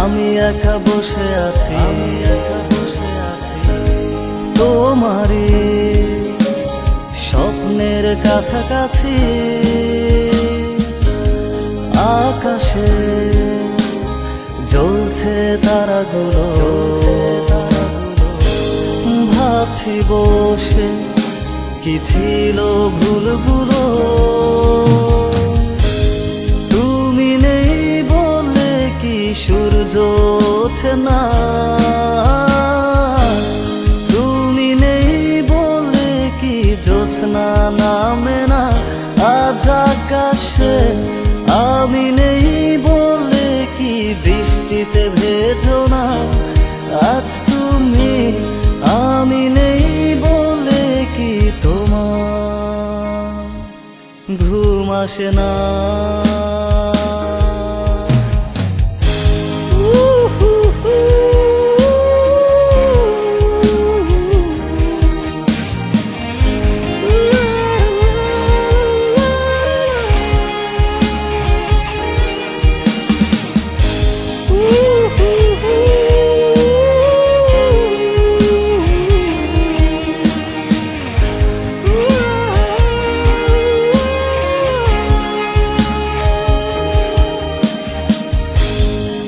আমি একা বসে আছি তোমারই স্বপ্নের কাছাকাছি। আকাশে জ্বলছে তারাগুলো, ভাবছি বসে কি ছিল ভুলগুলো। তুমি নেই বলে কি সূর্য ওঠে না, তুমি নেই বলে কি জ্যোৎস্না নামে না আজ আকাশে। আমি নেই বলে কি বৃষ্টিতে ভেজো না আজ তুমি। আমি নেই বলে কি তোমার ঘুম আসে না।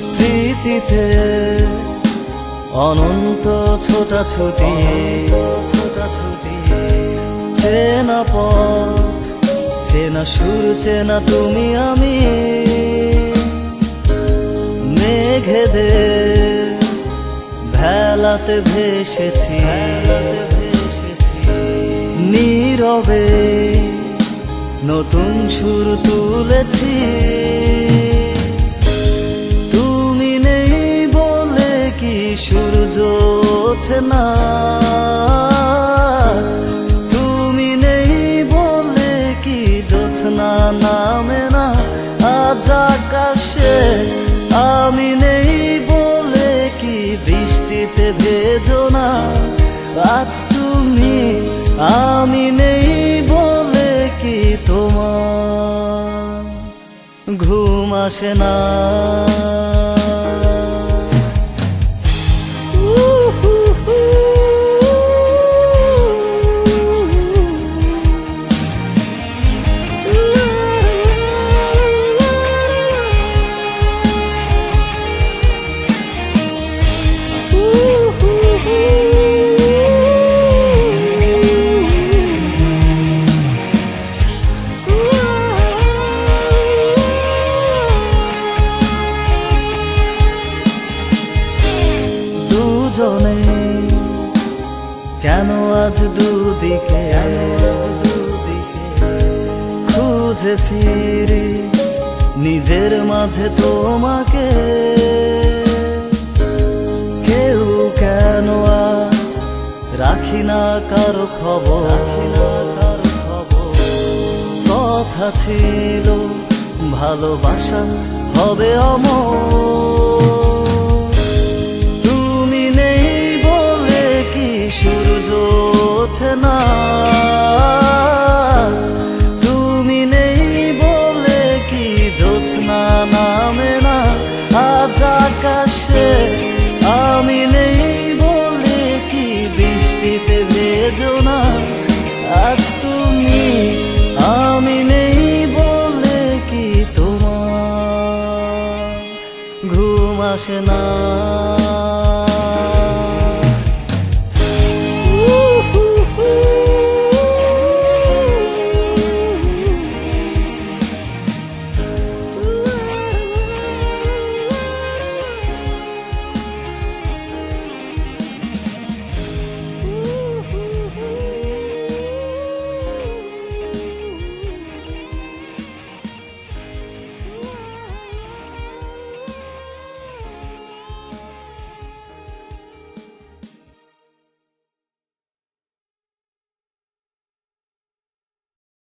স্মৃতিতে অনন্ত ছোটাছুটি, চেনা পথ চেনা সুর চেনা তুমি আমি। মেঘেদের ভেলাতে ভেসেছি, নীরবে নতুন সুর তুলেছি। তুমি নেই বলে কি সূর্য ওঠে না, তুমি নেই বলে কি জ্যোৎস্না নামে না আজ আকাশে। আমি নেই বলে কি বৃষ্টিতে ভেজো না আজ তুমি। আমি নেই বলে কি তোমার ঘুম আসে না। দুজনে কেন আজ দুদিকে খুঁজে ফিরি নিজের মাঝে তোমাকে। কেউ কেন আজ রাখি না কারো খবর, কথা ছিল ভালোবাসা হবে অমর।